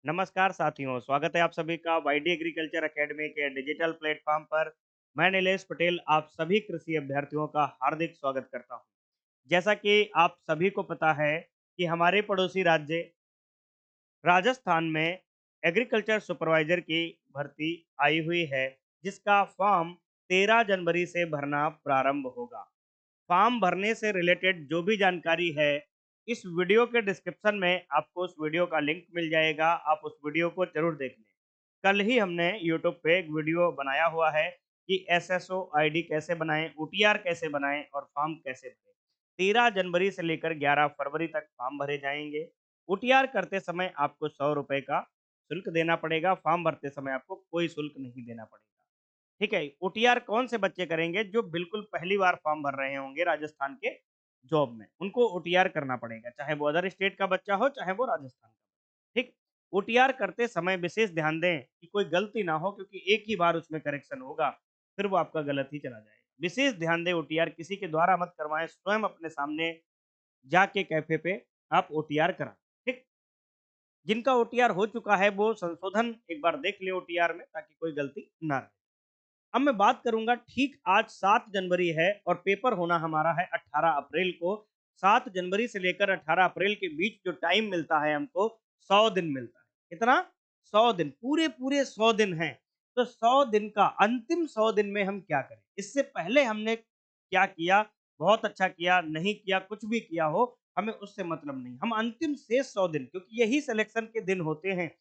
नमस्कार साथियों, स्वागत है आप सभी का वाईडी एग्रीकल्चर एकेडमी के डिजिटल प्लेटफॉर्म पर। मैं नीलेश पटेल आप सभी कृषि अभ्यर्थियों का हार्दिक स्वागत करता हूं। जैसा कि आप सभी को पता है कि हमारे पड़ोसी राज्य राजस्थान में एग्रीकल्चर सुपरवाइजर की भर्ती आई हुई है, जिसका फॉर्म 13 जनवरी से भरना प्रारंभ होगा। फॉर्म भरने से रिलेटेड जो भी जानकारी है, इस वीडियो के डिस्क्रिप्शन में आपको उस वीडियो का लिंक मिल जाएगा। आप उस वीडियो को ज़रूर देख लें। कल ही हमने यूट्यूब पे एक वीडियो बनाया हुआ है कि एसएसओ आईडी कैसे बनाएँ, ओटीआर कैसे बनाएँ और फॉर्म कैसे भरें। 13 जनवरी से लेकर 11 फरवरी तक फॉर्म भरे जाएँगे। ओटीआर करते समय आपको ₹100 का शुल्क देना पड़ेगा, फॉर्म भरते समय आपको कोई शुल्क नहीं देना पड़ेगा। ठीक है, ओटीआर कौन से बच्चे करेंगे? जो बिल्कुल पहली बार फॉर्म भर रहे होंगे राजस्थान के जॉब में, उनको ओटीआर करना पड़ेगा, चाहे वो अदर स्टेट का बच्चा हो, चाहे वो राजस्थान का। ठीक, ओटीआर करते समय विशेष ध्यान दें कि कोई गलती ना हो, क्योंकि एक ही बार उसमें करेक्शन होगा, फिर वो आपका गलत ही चला जाएगा। विशेष ध्यान दें, ओटीआर किसी के द्वारा मत करवाएँ, स्वयं अपने सामने जाके कैफ़े पे आप ओटीआर कराएँ। ठीक? जिनका ओटीआर हो चुका है, वो संशोधन एक बार देख लें ओटीआर में, ताकि कोई गलती ना रहे। अब मैं बात करूंगा, ठीक आज 7 जनवरी है और पेपर होना हमारा है 18 अप्रैल को। 7 जनवरी से लेकर 18 अप्रैल के बीच जो टाइम मिलता है हमको, 100 दिन मिलता है। कितना? 100 दिन, पूरे-पूरे 100 दिन हैं। तो 100 दिन का अंतिम 100 दिन में हम क्या करें? इससे पहले हमने क्या किया, बहुत अच्छा किया, नहीं किया, कुछ भी किया हो, हमें उससे मतलब नहीं। हम अंतिम शेष 100 दिन, क्योंकि यही सिलेक्शन के दिन होते हैं।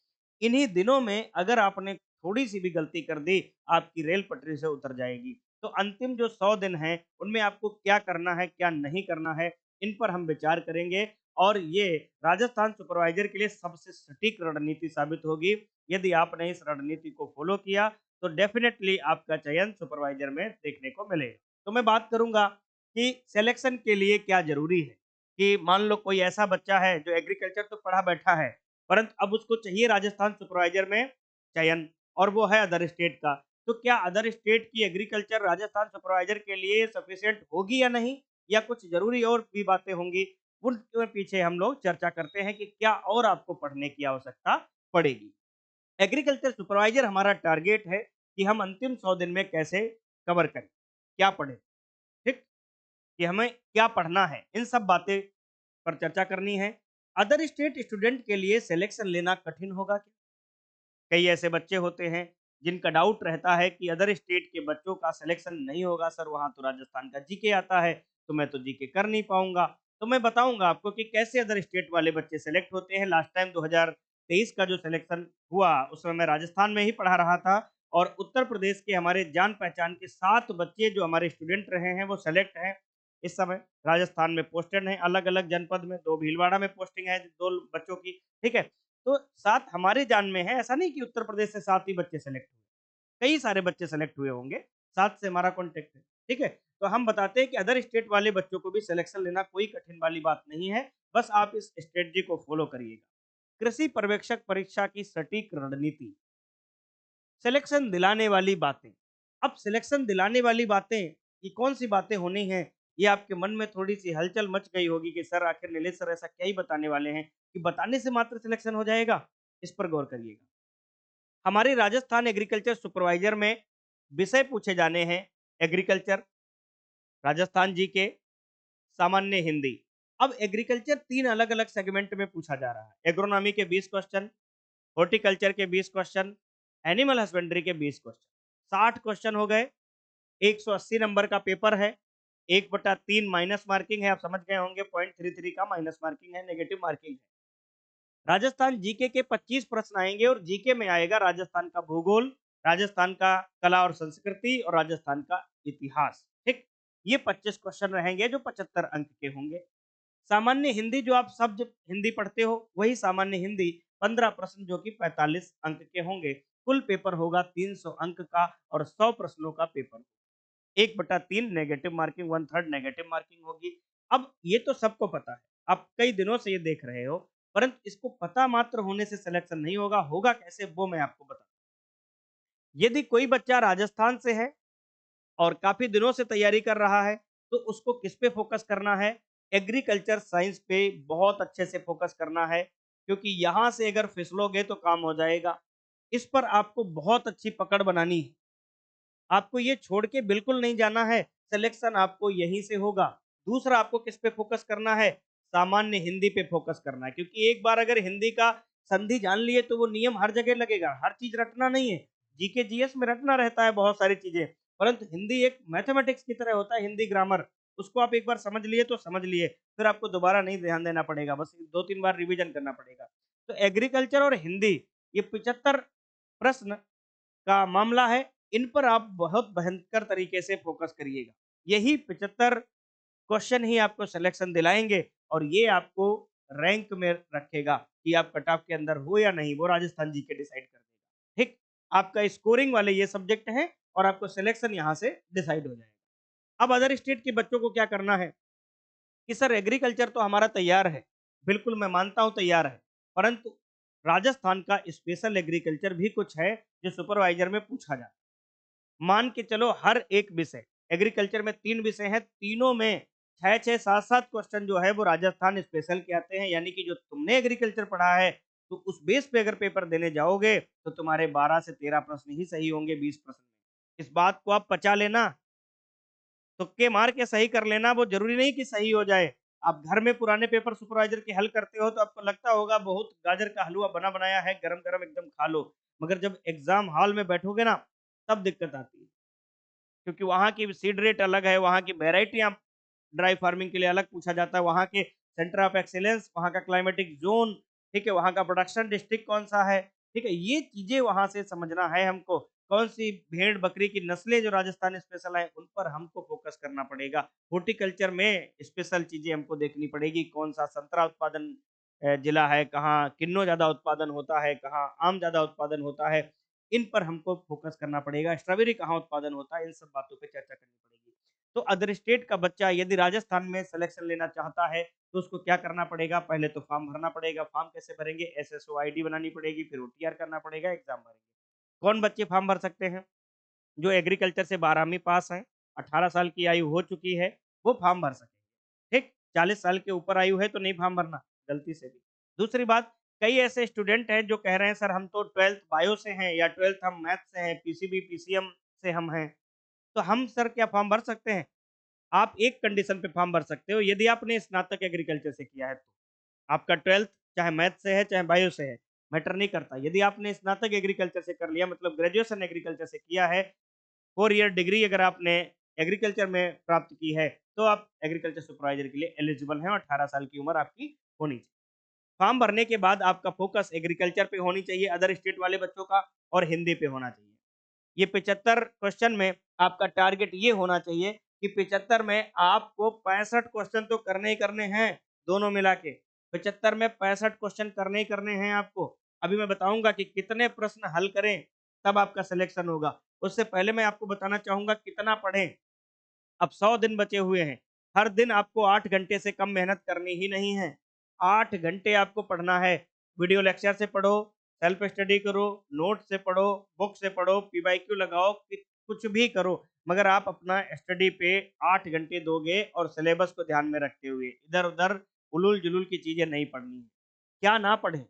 इन्हीं दिनों में अगर आपने थोड़ी-सी भी गलती कर दी, आपकी रेल पटरी से उतर जाएगी। तो अंतिम जो 100 दिन हैं, उनमें आपको क्या करना है, क्या नहीं करना है, इन पर हम विचार करेंगे और ये राजस्थान सुपरवाइज़र के लिए सबसे सटीक रणनीति साबित होगी। यदि आपने इस रणनीति को फ़ॉलो किया, तो डेफ़िनेटली आपका चयन सुपरवाइज़र में देखने को मिलेगा। तो मैं बात करूँगा कि सिलेक्शन के लिए क्या ज़रूरी है, कि मान लो कोई ऐसा बच्चा है जो एग्रीकल्चर तो पढ़ा बैठा है, परंतु अब उसको चाहिए राजस्थान सुपरवाइज़र में चयन, और वो है अदर स्टेट का। तो क्या अदर स्टेट की एग्रीकल्चर राजस्थान सुपरवाइजर के लिए सफिशिएंट होगी या नहीं? या कुछ ज़रूरी और भी बातें होंगी? उनके पीछे हम लोग चर्चा करते हैं कि क्या और आपको पढ़ने की आवश्यकता पड़ेगी। एग्रीकल्चर सुपरवाइजर हमारा टारगेट है कि हम अंतिम 100 दिन में कैसे कवर करें, क्या पढ़ें, ठीक? कि हमें क्या पढ़ना है, इन सब बातें पर चर्चा करनी है। अदर स्टेट स्टूडेंट के लिए सिलेक्शन लेना कठिन होगा क्या? कई ऐसे बच्चे होते हैं जिनका डाउट रहता है कि अदर स्टेट के बच्चों का सिलेक्शन नहीं होगा सर, वहाँ तो राजस्थान का जीके आता है, तो मैं तो जीके कर नहीं पाऊंगा। तो मैं बताऊंगा आपको कि कैसे अदर स्टेट वाले बच्चे सेलेक्ट होते हैं। लास्ट टाइम 2023 का जो सिलेक्शन हुआ, उसमें मैं राजस्थान में ही पढ़ा रहा था, और उत्तर प्रदेश के हमारे जान पहचान के 7 बच्चे जो हमारे स्टूडेंट रहे हैं, वो सेलेक्ट हैं। इस समय राजस्थान में पोस्टेड हैं, अलग अलग जनपद में, 2 भीलवाड़ा में पोस्टिंग है 2 बच्चों की। ठीक है, तो 7 हमारे जान में है, ऐसा नहीं कि उत्तर प्रदेश से 7 ही बच्चे सेलेक्ट हुए। कई सारे बच्चे सेलेक्ट हुए होंगे, 7 से हमारा कॉन्टैक्ट है, ठीक है? तो हम बताते हैं कि अदर स्टेट वाले बच्चों को भी सिलेक्शन लेना कोई कठिन वाली बात नहीं है, बस आप इस स्ट्रेटजी को फॉलो करिएगा। कृषि पर्यवेक्षक परीक्षा की सटीक रणनीति, सिलेक्शन दिलाने वाली बातें। अब सिलेक्शन दिलाने वाली बातें, ये कौन-सी बातें होनी हैं? ये आपके मन में थोड़ी-सी हलचल मच गई होगी कि सर आखिर नीलेश सर ऐसा क्या ही बताने वाले हैं कि बताने से मात्र सिलेक्शन हो जाएगा? इस पर गौर करिएगा। हमारे राजस्थान एग्रीकल्चर सुपरवाइजर में विषय पूछे जाने हैं, एग्रीकल्चर, राजस्थान जीके, सामान्य हिंदी। अब एग्रीकल्चर 3 अलग-अलग सेगमेंट में पूछा जा रहा है। एग्रोनॉमी के 20 क्वेश्चन, हॉर्टिकल्चर के 20 क्वेश्चन, एनिमल हस्बेंड्री के 20 क्वेश्चन। 60 क्वेश्चन हो गए, 180 नंबर का पेपर है, 1/3 माइनस मार्किंग है, आप समझ गए होंगे, 0.33 का माइनस मार्किंग है, नेगेटिव मार्किंग है। राजस्थान जीके के 25 प्रश्न आएंगे और जीके में आएगा राजस्थान का भूगोल, राजस्थान का कला और संस्कृति और राजस्थान का इतिहास। ठीक, ये 25 क्वेश्चन रहेंगे जो 75 अंक के होंगे। सामान्य हिंदी, जो आप शब्द हिंदी पढ़ते हो, वही सामान्य हिंदी 15 प्रश्न जो कि 45 अंक के होंगे। कुल पेपर होगा 300 अंक का और 100 प्रश्नों का paper. 1/3 negative marking, 1/3 negative marking होगी। अब ये तो सबको पता है, आप कई दिनों से ये देख रहे हो, परंतु इसको पता मात्र होने से सिलेक्शन नहीं होगा, होगा कैसे वो मैं आपको बताऊँ। यदि कोई बच्चा राजस्थान से है और काफ़ी दिनों से तैयारी कर रहा है, तो उसको किस पे फ़ोकस करना है? एग्रीकल्चर साइंस पे बहुत अच्छे से फ़ोकस करना है। क्योंकि यहाँ से अगर फिसलोगे तो काम हो जाएगा। इस पर आपको बहुत अच्छी पकड़ बनानी है। आपको ये छोड़ के बिल्कुल नहीं जाना है, सिलेक्शन आपको यहीं से होगा। दूसरा आपको किस पे फ़ोकस करना है? सामान्य हिंदी पे फ़ोकस करना है, क्योंकि एक बार अगर हिंदी का संधि जान लिए तो वो नियम हर जगह लगेगा, हर चीज़ रटना नहीं है। जीके, जीएस में रटना रहता है बहुत सारी चीज़ें, परंतु हिंदी एक मैथमेटिक्स की तरह होता है, हिंदी ग्रामर। उसको आप एक बार समझ लिए तो समझ लिए, फिर आपको दोबारा नहीं ध्यान देना पड़ेगा, बस 2-3 बार रिवीजन करना पड़ेगा। तो एग्रीकल्चर और हिंदी, ये 75 प्रश्न का मामला है, इन पर आप बहुत भयंकर तरीके से फ़ोकस करिएगा। यही 75 क्वेश्चन ही आपको सिलेक्शन दिलाएँगे और ये आपको रैंक में रखेगा कि आप कट ऑफ के अंदर हो या नहीं, वो राजस्थान जीके डिसाइड कर देगा। ठीक? आपका स्कोरिंग वाले ये सब्जेक्ट हैं और आपको सिलेक्शन यहाँ से डिसाइड हो जाएगा। अब अदर स्टेट के बच्चों को क्या करना है कि सर एग्रीकल्चर तो हमारा तैयार है, बिल्कुल मैं मानता हूँ तैयार है, परंतु राजस्थान का स्पेशल एग्रीकल्चर भी कुछ है जो सुपरवाइजर में पूछा जाता है। मान के चलो हर एक विषय, एग्रीकल्चर में 3 विषय हैं, तीनों में 6-6, 7-7 क्वेश्चन जो है वो राजस्थान स्पेशल के आते हैं, यानी कि जो तुमने एग्रीकल्चर पढ़ा है, तो उस बेस पे अगर पेपर देने जाओगे, तो तुम्हारे 12 से 13 प्रश्न ही सही होंगे 20 प्रश्न में। इस बात को आप पचा लेना, तुक्के मार के सही कर लेना, वो ज़रूरी नहीं कि सही हो जाए। आप घर में पुराने पेपर सुपरवाइज़र के हल करते हो तो आपको लगता होगा बहुत गाजर का हलवा बना-बनाया है, गरम-गरम एकदम खा लो। मगर जब एग्ज़ाम हॉल में बैठोगे ना, तब दिक्कत आती है। क्योंकि वहाँ की सीड रेट अलग है, वहाँ की वैरायटियाँ ड्राई फार्मिंग के लिए अलग पूछा जाता है, वहाँ के सेंटर ऑफ एक्सीलेंस, वहाँ का क्लाइमेटिक ज़ोन, ठीक है, वहाँ का प्रोडक्शन डिस्ट्रिक्ट कौन-सा है, ठीक है, ये चीज़ें वहाँ से समझना है हमको। कौन-सी भेड़-बकरी की नस्लें जो राजस्थान स्पेशल है, उन पर हमको फ़ोकस करना पड़ेगा। हॉर्टिकल्चर में स्पेशल चीज़ें हमको देखनी पड़ेगी, कौन-सा संतरा उत्पादन जिला है, कहाँ किन्नू ज़्यादा उत्पादन होता है, कहाँ आम ज़्यादा उत्पादन होता है, इन पर हमको फ़ोकस करना पड़ेगा। स्ट्रॉबेरी कहाँ उत्पादन होता है, इन सब बातों पे चर्चा करनी पड़ेगी। तो अदर स्टेट का बच्चा यदि राजस्थान में सिलेक्शन लेना चाहता है, तो उसको क्या करना पड़ेगा? पहले तो फॉर्म भरना पड़ेगा। फॉर्म कैसे भरेंगे? एसएसओ आईडी बनानी पड़ेगी, फिर ओटीआर करना पड़ेगा, एग्ज़ाम भरेंगे। कौन बच्चे फॉर्म भर सकते हैं? जो एग्रीकल्चर से 12वीं पास हैं, 18 साल की आयु हो चुकी है, वो फॉर्म भर सकेंगे। ठीक? 40 साल के ऊपर आयु है तो नहीं फॉर्म भरना, गलती से भी। दूसरी बात, कई ऐसे स्टूडेंट हैं जो कह रहे हैं सर हम तो 12th बायो से हैं या 12th हम मैथ से हैं, पीसीबी, पीसीएम से हम हैं, तो हम सर क्या फॉर्म भर सकते हैं? आप एक कंडीशन पे फॉर्म भर सकते हो, यदि आपने स्नातक एग्रीकल्चर से किया है तो। आपका 12th चाहे मैथ से है, चाहे बायो से है, मैटर नहीं करता। यदि आपने स्नातक एग्रीकल्चर से कर लिया मतलब ग्रेजुएशन एग्रीकल्चर से किया है, 4 ईयर डिग्री अगर आपने एग्रीकल्चर में प्राप्त की है, तो आप एग्रीकल्चर सुपरवाइजर के लिए एलिजिबल हैं और 18 साल की उम्र आपकी होनी चाहिए। फॉर्म भरने के बाद आपका फोकस एग्रीकल्चर पे होनी चाहिए, अदर स्टेट वाले बच्चों का और हिंदी पे होना चाहिए। ये 75 क्वेश्चन में आपका टारगेट ये होना चाहिए कि 75 में आपको 65 क्वेश्चन तो करने ही करने हैं, दोनों मिला के। 75 में 65 क्वेश्चन करने ही करने हैं आपको। अभी मैं बताऊँगा कि कितने प्रश्न हल करें, तब आपका सिलेक्शन होगा। उससे पहले मैं आपको बताना चाहूँगा कितना पढ़ें। अब 100 दिन बचे हुए हैं। हर दिन आपको 8 घंटे से कम मेहनत करनी ही नहीं है। 8 घंटे आपको पढ़ना है। वीडियो लेक्चर से पढ़ो, सेल्फ स्टडी करो, नोट से पढ़ो, बुक से पढ़ो, पीवाईक्यू लगाओ, कि कुछ भी करो, मगर आप अपना स्टडी पे 8 घंटे दोगे और सिलेबस को ध्यान में रखते हुए। इधर-उधर उलूल-जुलूल की चीज़ें नहीं पढ़नी है। क्या ना पढ़ें?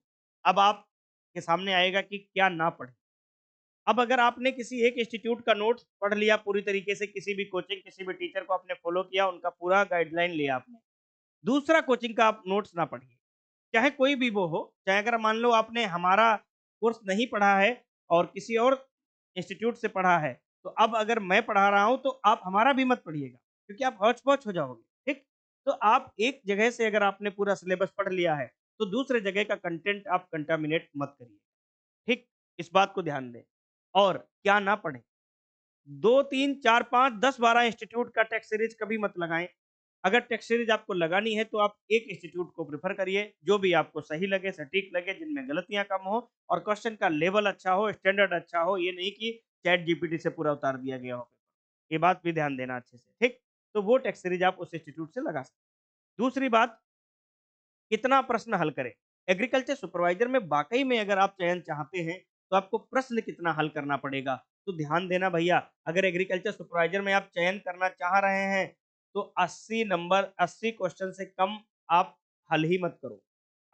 अब आपके सामने आएगा कि क्या ना पढ़ें। अब अगर आपने किसी एक इंस्टीट्यूट का नोट्स पढ़ लिया पूरी तरीके से, किसी भी कोचिंग, किसी भी टीचर को आपने फॉलो किया, उनका पूरा गाइडलाइन लिया आपने। दूसरा कोचिंग का आप नोट्स ना पढ़िए, चाहे कोई भी वो हो, चाहे अगर मान लो आपने हमारा कोर्स नहीं पढ़ा है और किसी और इंस्टीट्यूट से पढ़ा है, तो अब अगर मैं पढ़ा रहा हूँ तो आप हमारा भी मत पढ़िएगा, क्योंकि आप हौच-पौच हो जाओगे, ठीक? तो आप एक जगह से अगर आपने पूरा सिलेबस पढ़ लिया है, तो दूसरे जगह का कंटेंट आप कंटामिनेट मत करिए, ठीक? इस बात को ध्यान दें। और क्या ना पढ़ें? 2, 3, 4, 5, 10, 12 इंस्टीट्यूट का टेस्ट सीरीज कभी मत लगाएँ। अगर टेस्ट सीरीज आपको लगानी है तो आप एक इंस्टीट्यूट को प्रेफ़र करिए, जो भी आपको सही लगे, सटीक लगे, जिनमें गलतियाँ कम हो और क्वेश्चन का लेवल अच्छा हो, स्टैंडर्ड अच्छा हो, ये नहीं कि चैट जीपीटी से पूरा उतार दिया गया हो पेपर। ये बात भी ध्यान देना अच्छे से, ठीक? तो वो टेस्ट सीरीज आप उस इंस्टीट्यूट से लगा सकते हैं। दूसरी बात, कितना प्रश्न हल करें? एग्रीकल्चर सुपरवाइजर में वाक़ई में अगर आप चयन चाहते हैं, तो आपको प्रश्न कितना हल करना पड़ेगा? तो ध्यान देना भैया, अगर एग्रीकल्चर सुपरवाइजर में आप चयन करना चाह रहे हैं, तो 80 नंबर 80 क्वेश्चन से कम आप हल ही मत करो।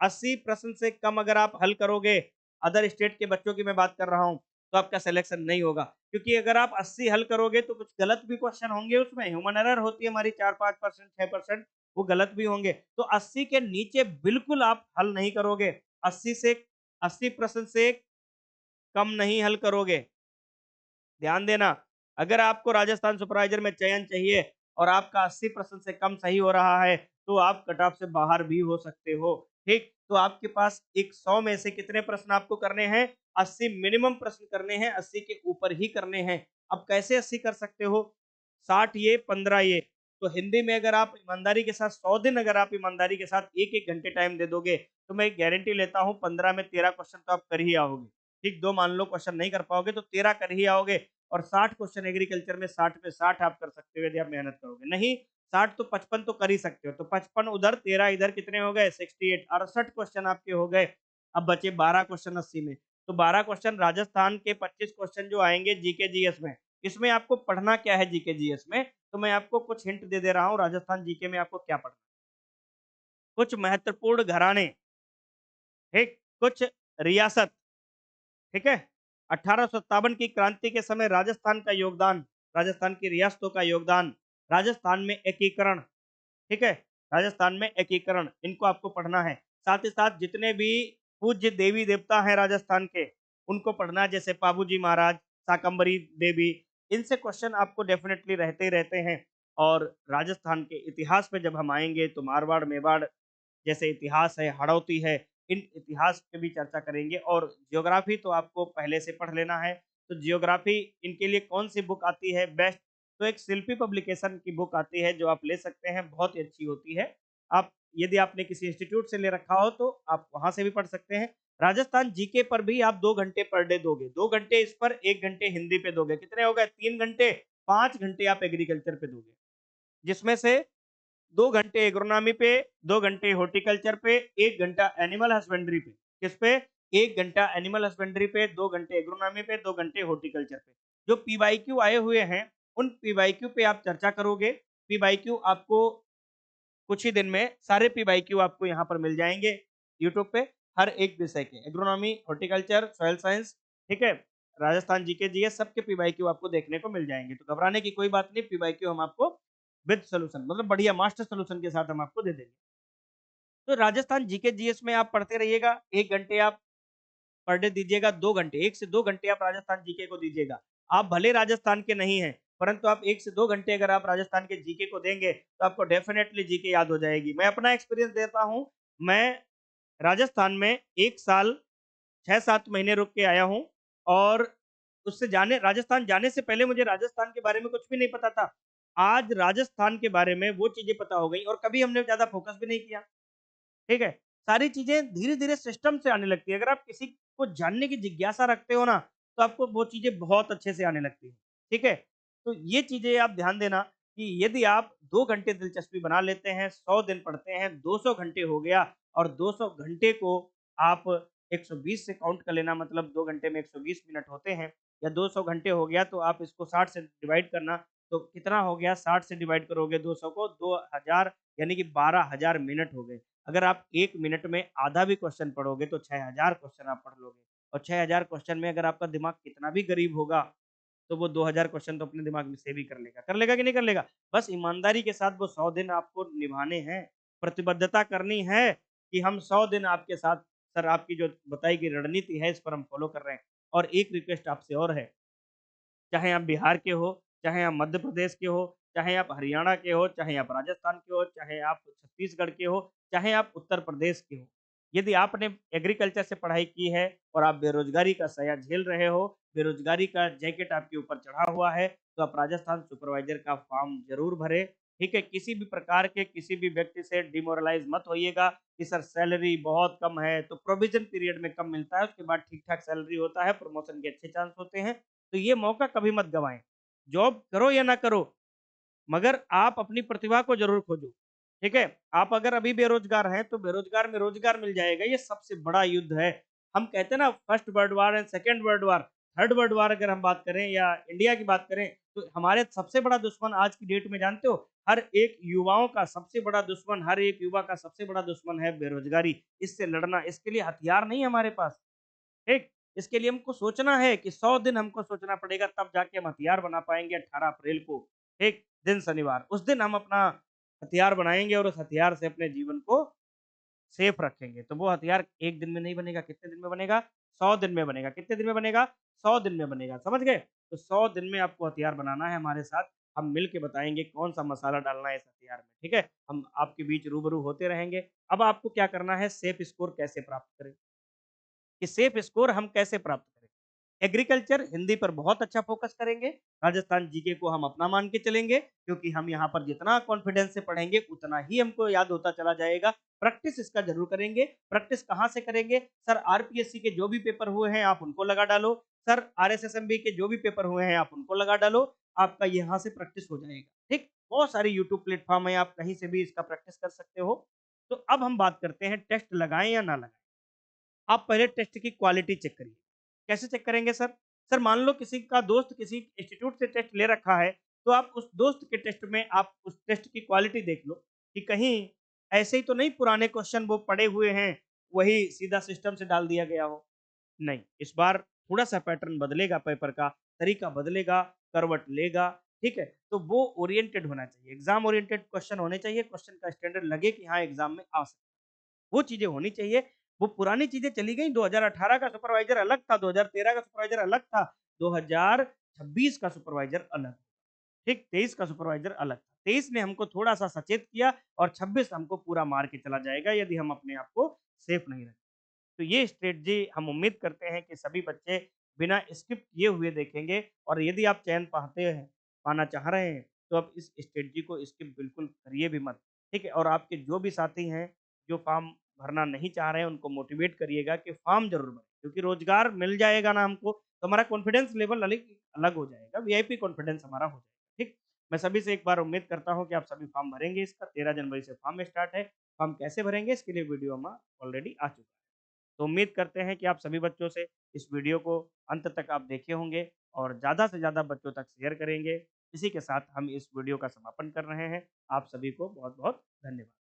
80 प्रश्न से कम अगर आप हल करोगे, अदर स्टेट के बच्चों की मैं बात कर रहा हूँ, तो आपका सिलेक्शन नहीं होगा। क्योंकि अगर आप 80 हल करोगे तो कुछ गलत भी क्वेश्चन होंगे उसमें, ह्यूमन एरर होती है हमारी 4-5%, 6%, वो गलत भी होंगे। तो 80 के नीचे बिल्कुल आप हल नहीं करोगे। 80 से 80 प्रश्न से कम नहीं हल करोगे। ध्यान देना, अगर आपको राजस्थान सुपरवाइजर में चयन चाहिए और आपका 80% से कम सही हो रहा है, तो आप कट ऑफ से बाहर भी हो सकते हो। ठीक? तो आपके पास एक 100 में से कितने प्रश्न आपको करने हैं? 80 मिनिमम प्रश्न करने हैं, 80 के ऊपर ही करने हैं। अब कैसे 80 कर सकते हो? 60 ये, 15 ये। तो हिंदी में अगर आप ईमानदारी के साथ 100 दिन अगर आप ईमानदारी के साथ 1-1 घंटे टाइम दे दोगे, तो मैं एक गारंटी लेता हूँ 15 में 13 क्वेश्चन तो आप कर ही आओगे। ठीक, 2 मान लो क्वेश्चन नहीं कर पाओगे तो 13 कर ही आओगे। और 60 क्वेश्चन एग्रीकल्चर में 60 पे 60 आप कर सकते हो यदि आप मेहनत करोगे। नहीं 60 तो 55 तो कर ही सकते हो। तो 55 उधर 13 इधर कितने हो गए? 68 68 क्वेश्चन आपके हो गए। अब बचे 12 क्वेश्चन 80 में। तो 12 क्वेश्चन राजस्थान के 25 क्वेश्चन जो आएँगे जीके जीएस में, इसमें आपको पढ़ना क्या है जीके जीएस में? तो मैं आपको कुछ हिंट दे रहा हूँ राजस्थान जीके में आपको क्या पढ़ना है। कुछ महत्वपूर्ण घराने, ठीक? कुछ रियासत, ठीक है? 1857 की क्रांति के समय राजस्थान का योगदान, राजस्थान की रियासतों का योगदान, राजस्थान में एकीकरण, ठीक है? राजस्थान में एकीकरण, इनको आपको पढ़ना है। साथ ही साथ जितने भी पूज्य देवी-देवता हैं राजस्थान के, उनको पढ़ना है जैसे पाबूजी महाराज, शाकंभरी देवी, इनसे क्वेश्चन आपको डेफिनिटली रहते ही रहते हैं। और राजस्थान के इतिहास पे जब हम आएँगे तो मारवाड़, मेवाड़ जैसे इतिहास है, हाड़ौती है, इन इतिहास पे भी चर्चा करेंगे और ज्योग्राफी तो आपको पहले से पढ़ लेना है। तो ज्योग्राफी इनके लिए कौन-सी बुक आती है बेस्ट? तो एक शिल्पी पब्लिकेशन की बुक आती है जो आप ले सकते हैं, बहुत ही अच्छी होती है। आप यदि आपने किसी इंस्टीट्यूट से ले रखा हो तो आप वहाँ से भी पढ़ सकते हैं। राजस्थान जीके पर भी आप 2 घंटे पर डे दोगे, 2 घंटे इस पर, 1 घंटे हिंदी पे दोगे, कितने हो गए? 3 घंटे, 5 घंटे आप एग्रीकल्चर पे दोगे। जिसमें से 2 घंटे एग्रोनॉमी पे, 2 घंटे हॉर्टिकल्चर पे, 1 घंटा एनिमल हस्बेंड्री पे। किस पे? 1 घंटा एनिमल हस्बेंड्री पे, 2 घंटे एग्रोनॉमी पे, 2 घंटे हॉर्टिकल्चर पे। जो पीवाईक्यू आए हुए हैं, उन पीवाईक्यू पे आप चर्चा करोगे। पीवाईक्यू आपको कुछ ही दिन में सारे पीवाईक्यू आपको यहाँ पर मिल जाएँगे यूट्यूब पे, हर एक विषय के। एग्रोनॉमी, हॉर्टिकल्चर, सॉइल साइंस, ठीक है? राजस्थान जीके, जीएस सबके पीवाईक्यू आपको देखने को मिल जाएँगे। तो घबराने की कोई बात नहीं, पीवाईक्यू हम आपको विद सॉल्यूशन मतलब बढ़िया मास्टर सॉल्यूशन के साथ हम आपको दे देंगे। तो राजस्थान जीके जीएस में आप पढ़ते रहिएगा, 1 घंटे आप पर डे दीजिएगा, 2 घंटे, 1 से 2 घंटे आप राजस्थान जीके को दीजिएगा। आप भले राजस्थान के नहीं हैं, परंतु आप 1 से 2 घंटे अगर आप राजस्थान के जीके को देंगे, तो आपको डेफिनिटली जीके याद हो जाएगी। मैं अपना एक्सपीरियंस देता हूँ, मैं राजस्थान में 1 साल 6-7 महीने रुक के आया हूँ और उससे जाने राजस्थान जाने से पहले मुझे राजस्थान के बारे में कुछ भी नहीं पता था। आज राजस्थान के बारे में वो चीज़ें पता हो गई और कभी हमने ज़्यादा फ़ोकस भी नहीं किया, ठीक है? सारी चीज़ें धीरे-धीरे सिस्टम से आने लगती है। अगर आप किसी को जानने की जिज्ञासा रखते हो ना, तो आपको वो चीज़ें बहुत अच्छे से आने लगती हैं, ठीक है? तो ये चीज़ें आप ध्यान देना कि यदि आप 2 घंटे दिलचस्पी बना लेते हैं, 100 दिन पढ़ते हैं, 200 घंटे हो गया और 200 घंटे को आप 120 से काउंट कर लेना मतलब 2 घंटे में 120 मिनट होते हैं या 200 घंटे हो गया तो आप इसको 60 से डिवाइड करना, तो कितना हो गया 60 से डिवाइड करोगे 200 को 2000 यानी कि 12,000 मिनट हो गए। अगर आप 1 मिनट में आधा भी क्वेश्चन पढ़ोगे तो 6000 क्वेश्चन आप पढ़ लोगे और 6000 क्वेश्चन में अगर आपका दिमाग कितना भी गरीब होगा, तो वो 2000 क्वेश्चन तो अपने दिमाग में से भी कर लेगा। कर लेगा कि नहीं कर लेगा? बस ईमानदारी के साथ वो 100 दिन आपको निभाने हैं, प्रतिबद्धता करनी है कि हम 100 दिन आपके साथ सर आपकी जो बताई गई रणनीति है इस पर हम फॉलो कर रहे हैं। और एक रिक्वेस्ट आपसे और है, चाहे आप बिहार के हो, चाहे आप मध्य प्रदेश के हो, चाहे आप हरियाणा के हो, चाहे आप राजस्थान के हो, चाहे आप छत्तीसगढ़ के हो, चाहे आप उत्तर प्रदेश के हो। यदि आपने एग्रीकल्चर से पढ़ाई की है और आप बेरोज़गारी का साया झेल रहे हो, बेरोज़गारी का जैकेट आपके ऊपर चढ़ा हुआ है, तो आप राजस्थान सुपरवाइज़र का फॉर्म ज़रूर भरें, ठीक है? किसी भी प्रकार के किसी भी व्यक्ति से डिमोरलाइज़ मत होइएगा कि सर सैलरी बहुत कम है, तो प्रोविज़न पीरियड में कम मिलता है, उसके बाद ठीक-ठाक सैलरी होता है, प्रमोशन के अच्छे चांस होते हैं। तो ये मौका कभी मत गँवाएँ। जॉब करो या ना करो, मगर आप अपनी प्रतिभा को ज़रूर खोजो, ठीक है? आप अगर अभी बेरोज़गार हैं, तो बेरोज़गार में रोज़गार मिल जाएगा, ये सबसे बड़ा युद्ध है। हम कहते हैं ना first world war and second world war, third world war अगर हम बात करें या इंडिया की बात करें, तो हमारे सबसे बड़ा दुश्मन आज की डेट में जानते हो? हर एक युवाओं का सबसे बड़ा दुश्मन, हर एक युवा का सबसे बड़ा दुश्मन है बेरोज़गारी। इससे लड़ना, इसके लिए हथियार नहीं है हमारे पास, ठीक? इसके लिए हमको सोचना है कि 100 दिन हमको सोचना पड़ेगा, तब जाके हम हथियार बना पाएँगे 18 अप्रैल को, ठीक? दिन शनिवार। उस दिन हम अपना हथियार बनाएँगे और उस हथियार से अपने जीवन को सेफ रखेंगे। तो वो हथियार 1 दिन में नहीं बनेगा, कितने दिन में बनेगा? 100 दिन में बनेगा। कितने दिन में बनेगा? 100 दिन में बनेगा, समझ गए? तो 100 दिन में आपको हथियार बनाना है हमारे साथ। हम मिल के बताएँगे कौन-सा मसाला डालना है इस हथियार में, ठीक है? हम आपके बीच रूबरू होते रहेंगे। अब आपको क्या करना है, सेफ स्कोर कैसे प्राप्त करें? कि सेफ स्कोर हम कैसे प्राप्त करें? एग्रीकल्चर हिंदी पर बहुत अच्छा फ़ोकस करेंगे। राजस्थान जीके को हम अपना मान के चलेंगे, क्योंकि हम यहाँ पर जितना कॉन्फिडेंस से पढ़ेंगे, उतना ही हमको याद होता चला जाएगा। प्रैक्टिस इसका ज़रूर करेंगे। प्रैक्टिस कहाँ से करेंगे? सर आरपीएससी के जो भी पेपर हुए हैं, आप उनको लगा डालो। सर आरएसएसएमबी के जो भी पेपर हुए हैं, आप उनको लगा डालो। आपका यहाँ से प्रैक्टिस हो जाएगा, ठीक? बहुत सारे यूट्यूब प्लेटफ़ॉर्म हैं, आप कहीं से भी इसका प्रैक्टिस कर सकते हो। तो अब हम बात करते हैं टेस्ट लगाएँ या ना लगाएँ? आप पहले टेस्ट की क्वालिटी चेक करिए। कैसे चेक करेंगे सर? सर मान लो किसी का दोस्त किसी इंस्टीट्यूट से टेस्ट ले रखा है, तो आप उस दोस्त के टेस्ट में आप उस टेस्ट की क्वालिटी देख लो कि कहीं ऐसे ही तो नहीं पुराने क्वेश्चन वो पड़े हुए हैं, वही सीधा सिस्टम से डाल दिया गया हो। नहीं, इस बार थोड़ा-सा पैटर्न बदलेगा पेपर का, तरीका बदलेगा, करवट लेगा, ठीक है? तो वो ओरिएंटेड होना चाहिए, एग्ज़ाम ओरिएंटेड क्वेश्चन होने चाहिए, क्वेश्चन का स्टैंडर्ड लगे कि हाँ, एग्ज़ाम में आ सकता है। वो चीज़ें होनी चाहिए। वो पुरानी चीज़ें चली गई, 2018 का सुपरवाइज़र अलग था, 2013 का सुपरवाइज़र अलग था, 2026 का सुपरवाइज़र अलग, ठीक? 23 का सुपरवाइज़र अलग था। 23 ने हमको थोड़ा-सा सचेत किया और 26 हमको पूरा मार के चला जाएगा यदि हम अपने आप को सेफ नहीं रखें। तो ये स्ट्रेटजी हम उम्मीद करते हैं कि सभी बच्चे बिना स्किप किए हुए देखेंगे और यदि आप चयन पाते हैं पाना चाह रहे हैं, तो आप इस स्ट्रेटजी को स्किप बिल्कुल करिए भी मत, ठीक है? और आपके जो भी साथी हैं, जो फॉर्म भरना नहीं चाह रहे हैं, उनको मोटिवेट करिएगा कि फॉर्म ज़रूर भरें, क्योंकि रोज़गार मिल जाएगा ना हमको, तो हमारा कॉन्फिडेंस लेवल अलग अलग हो जाएगा, वीआईपी कॉन्फिडेंस हमारा हो जाएगा, ठीक? मैं सभी से एक बार उम्मीद करता हूँ कि आप सभी फॉर्म भरेंगे इसका, 13 जनवरी से फॉर्म स्टार्ट है। फॉर्म कैसे भरेंगे इसके लिए वीडियो हमारा ऑलरेडी आ चुका है। तो उम्मीद करते हैं कि आप सभी बच्चों से इस वीडियो को अंत तक आप देखे होंगे और ज़्यादा से ज़्यादा बच्चों तक शेयर करेंगे। इसी के साथ हम इस वीडियो का समापन कर रहे हैं। आप सभी को बहुत-बहुत धन्यवाद।